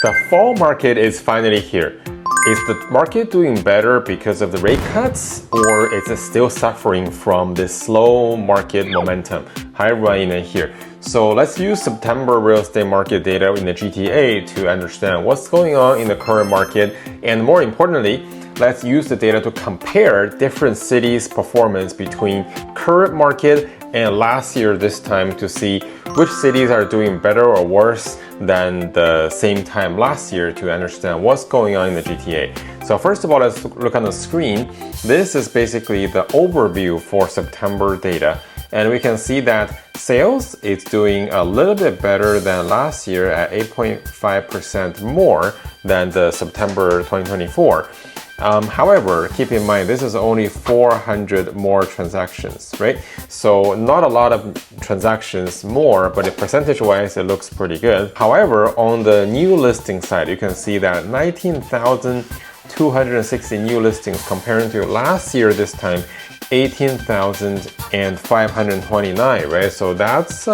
The fall market is finally here. Is the market doing better because of the rate cuts, or is it still suffering from this slow market momentum? Hi everyone, Ian here. So let's use September real estate market data in the GTA to understand what's going on in the current market, and more importantly, let's use the data to compare different cities' performance between current market and last year this time to see which cities are doing better or worse than the same time last year to understand what's going on in the GTA. So first of all, let's look on the screen. This is basically the overview for September data. And we can see that sales is doing a little bit better than last year at 8.5% more than the September 2024. However, keep in mind, this is only 400 more transactions, right? So not a lot of transactions more, but percentage-wise, it looks pretty good. However, on the new listing side, you can see that 19,260 new listings comparing to last year this time, 18,529, right? So that's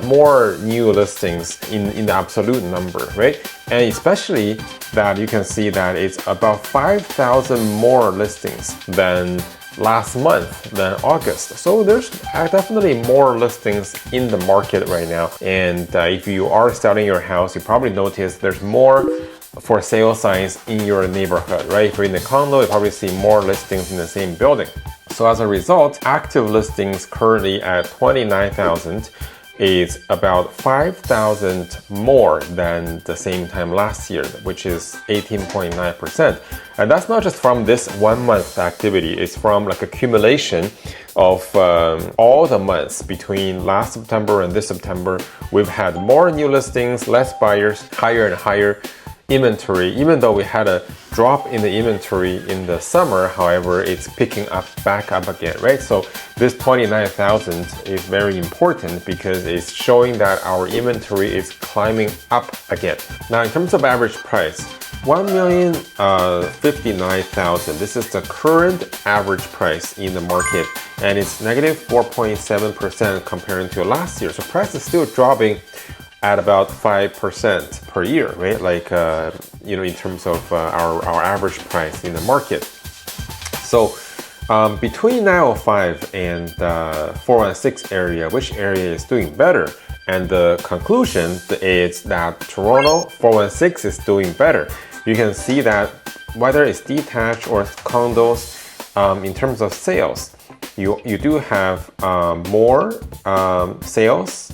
more new listings in the absolute number, right? And especially that you can see that it's about 5,000 more listings than last month, than August. So there's definitely more listings in the market right now. And if you are selling your house, you probably notice there's more for sale signs in your neighborhood, right? If you're in a condo, you probably see more listings in the same building. So as a result, active listings currently at 29,000 is about 5,000 more than the same time last year, which is 18.9%. And that's not just from this 1 month activity, it's from like accumulation of all the months between last September and this September. We've had more new listings, less buyers, higher and higher inventory. Even though we had a drop in the inventory in the summer, however, it's picking up back up again, right? So this 29,000 is very important because it's showing that our inventory is climbing up again. Now, in terms of average price, 1,059,000. This is the current average price in the market, and it's negative 4.7% compared to last year. So price is still dropping at about 5% per year, right? Like, in terms of our average price in the market. So between 905 and 416 area, which area is doing better? And the conclusion is that Toronto 416 is doing better. You can see that whether it's detached or condos, in terms of sales, you do have more sales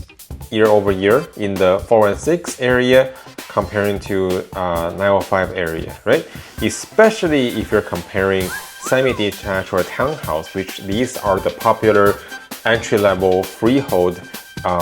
year over year in the 416 area comparing to 905 area, right? Especially if you're comparing semi-detached or townhouse, which these are the popular entry-level freehold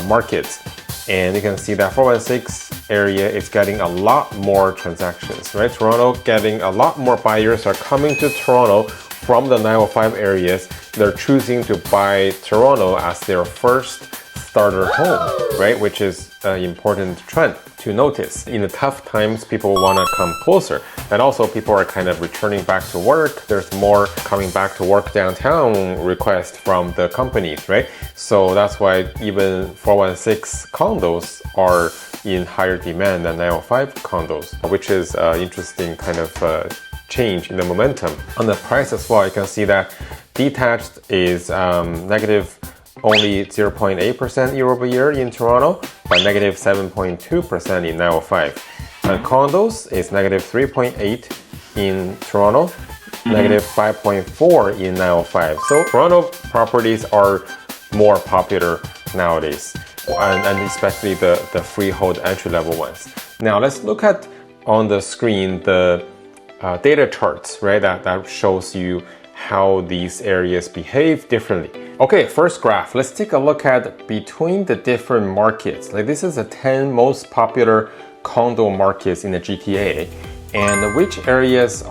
markets. And you can see that 416 area is getting a lot more transactions, right? Toronto getting a lot more buyers are coming to Toronto from the 905 areas. They're choosing to buy Toronto as their first starter home, right? Which is an important trend to notice. In the tough times, people want to come closer. And also people are kind of returning back to work. There's more coming back to work downtown requests from the companies, right? So that's why even 416 condos are in higher demand than 905 condos, which is an interesting kind of change in the momentum. On the price as well, you can see that detached is negative only 0.8% year over year in Toronto, but negative 7.2% in 905. And condos is negative 3.8 in Toronto, negative 5.4 in 905. So Toronto properties are more popular nowadays, and especially the freehold entry-level ones. Now let's look at on the screen the data charts, right? That shows you how these areas behave differently. Okay, first graph, let's take a look at between the different markets. Like this is the 10 most popular condo markets in the GTA, and which areas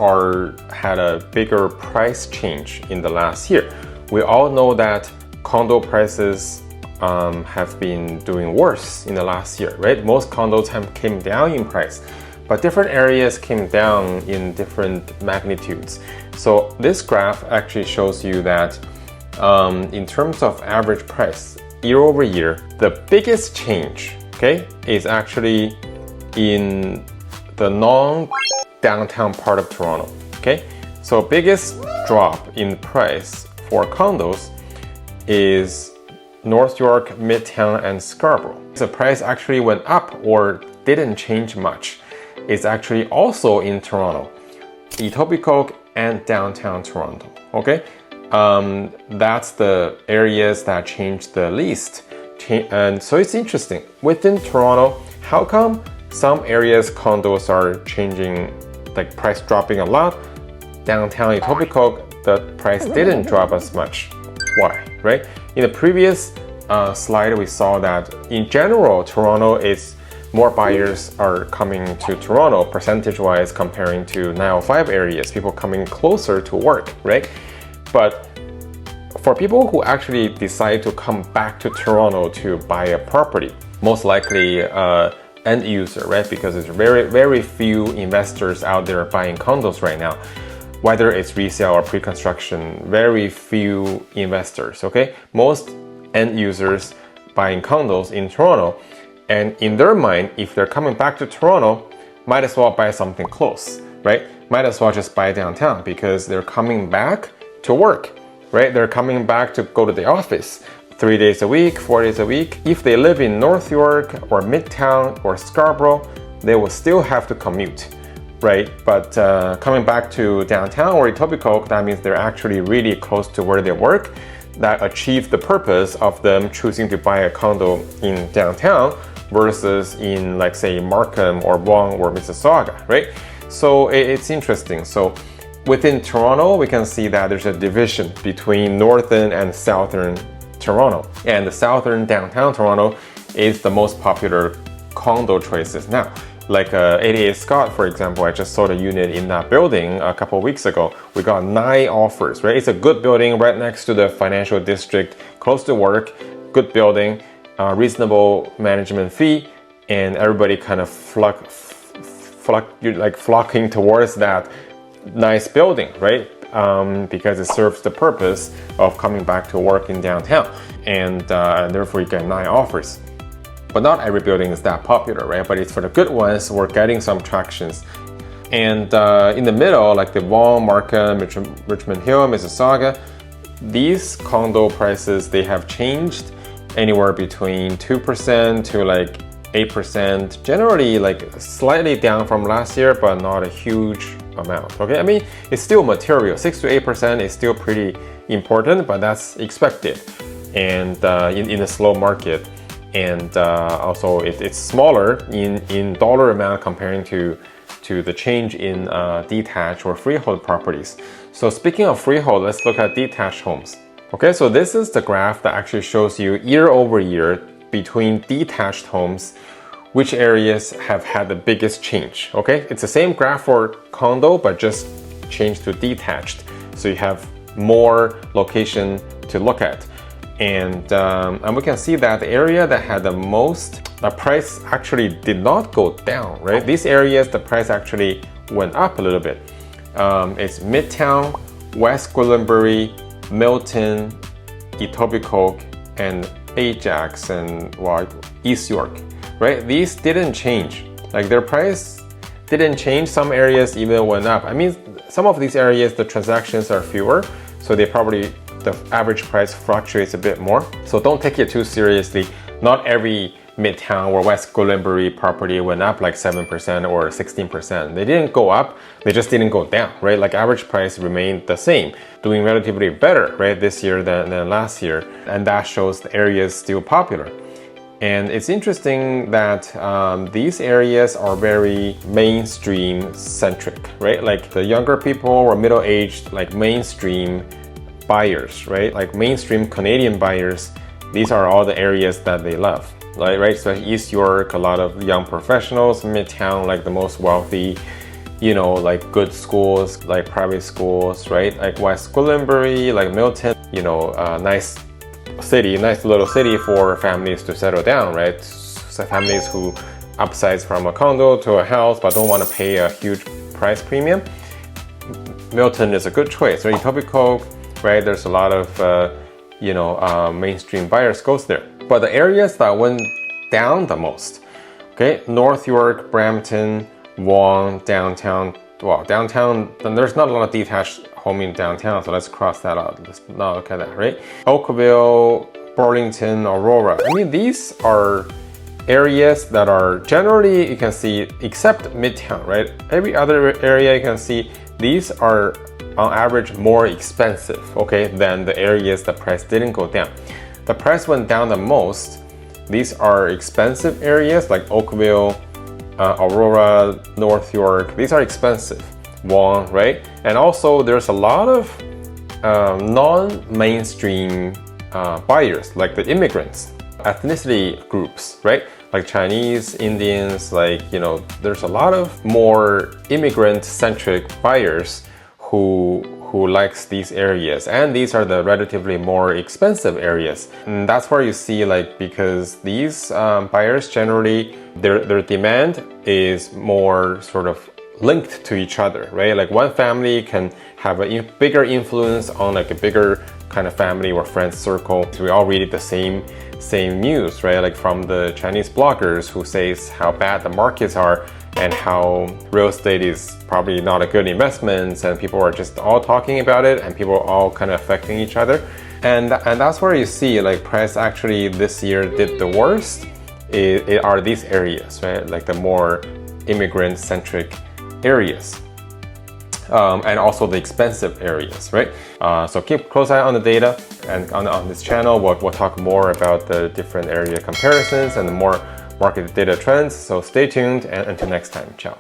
had a bigger price change in the last year. We all know that condo prices have been doing worse in the last year, right? Most condos came down in price, but different areas came down in different magnitudes. So this graph actually shows you that in terms of average price, year over year, the biggest change, okay, is actually in the non-downtown part of Toronto. Okay, so biggest drop in price for condos is North York, Midtown, and Scarborough. The price actually went up or didn't change much. It's actually also in Toronto, Etobicoke, and downtown Toronto. Okay, that's the areas that changed the least. And so it's interesting. Within Toronto, how come some areas condos are changing, like price dropping a lot? Downtown Etobicoke, the price didn't drop as much. Why, right? In the previous slide, we saw that in general, Toronto is more buyers are coming to Toronto percentage-wise comparing to 905 areas, people coming closer to work, right? But for people who actually decide to come back to Toronto to buy a property, most likely end user, right? Because there's very few investors out there buying condos right now. Whether it's resale or pre-construction, very few investors, okay? Most end users buying condos in Toronto, and in their mind, if they're coming back to Toronto, might as well buy something close, right? Might as well just buy downtown because they're coming back to work, right? They're coming back to go to the office 3 days a week, 4 days a week. If they live in North York or Midtown or Scarborough, they will still have to commute, right? But coming back to downtown or Etobicoke, that means they're actually really close to where they work. That achieves the purpose of them choosing to buy a condo in downtown versus in, like, say, Markham or Vaughan or Mississauga, right? So it's interesting. So within Toronto, we can see that there's a division between northern and southern Toronto. And the southern downtown Toronto is the most popular condo choices now. Like 88 Scott, for example, I just sold a unit in that building a couple of weeks ago. We got 9 offers, right? It's a good building right next to the financial district, close to work, good building, reasonable management fee, and everybody kind of flocking towards that nice building, right? Because it serves the purpose of coming back to work in downtown, and therefore you get 9 offers. But not every building is that popular, right? But it's for the good ones, we're getting some tractions. And in the middle, like the Vaughan, Markham, Richmond Hill, Mississauga, these condo prices, they have changed anywhere between 2% to like 8%, generally like slightly down from last year, but not a huge amount, okay? I mean, it's still material. 6 to 8% is still pretty important, but that's expected. And in a slow market. And also it's smaller in dollar amount comparing to the change in detached or freehold properties. So speaking of freehold, let's look at detached homes. Okay, so this is the graph that actually shows you year over year between detached homes, which areas have had the biggest change. Okay, it's the same graph for condo, but just changed to detached. So you have more location to look at. And we can see that the area that had the most, the price actually did not go down, right? These areas, the price actually went up a little bit. It's Midtown, West Gwillimbury, Milton, Etobicoke, and Ajax, and East York, right? These didn't change. Like their price didn't change. Some areas even went up. I mean, some of these areas, the transactions are fewer, so they probably, the average price fluctuates a bit more. So don't take it too seriously. Not every Midtown or West Gwillimbury property went up like 7% or 16%. They didn't go up, they just didn't go down, right? Like average price remained the same, doing relatively better, right, this year than last year. And that shows the area is still popular. And it's interesting that these areas are very mainstream centric, right? Like the younger people or middle-aged, like mainstream buyers, right? Like mainstream Canadian buyers, these are all the areas that they love, like, right? So East York, a lot of young professionals, Midtown, like the most wealthy, you know, like good schools, like private schools, right? Like West Gwillimbury, like Milton, you know, nice city, nice little city for families to settle down, right? So families who upsize from a condo to a house but don't want to pay a huge price premium. Milton is a good choice, right? Etobicoke, right? There's a lot of, you know, mainstream buyers goes there. But the areas that went down the most, okay? North York, Brampton, Wong, downtown. Well, downtown, then there's not a lot of detached home in downtown, so let's cross that out. Let's not look at that, right? Oakville, Burlington, Aurora. I mean, these are areas that are generally, you can see, except Midtown, right? Every other area you can see, these are on average more expensive, okay, than the areas the price didn't go down. The price went down the most. These are expensive areas like Oakville, Aurora, North York. These are expensive. Wong, right? And also there's a lot of non-mainstream buyers, like the immigrants, ethnicity groups, right? Like Chinese, Indians, like, you know, there's a lot of more immigrant-centric buyers who likes these areas, and these are the relatively more expensive areas. And that's where you see, like, because these buyers generally, their demand is more sort of linked to each other, right? Like one family can have a bigger influence on like a bigger kind of family or friends circle. So we all read the same news, right? Like from the Chinese bloggers who says how bad the markets are and how real estate is probably not a good investment, and people are just all talking about it, and people are all kind of affecting each other. And that's where you see like price actually this year did the worst. It are these areas, right? Like the more immigrant-centric areas. And also the expensive areas, right? So keep a close eye on the data, and on this channel we'll talk more about the different area comparisons and the more market data trends. So stay tuned, and until next time, ciao.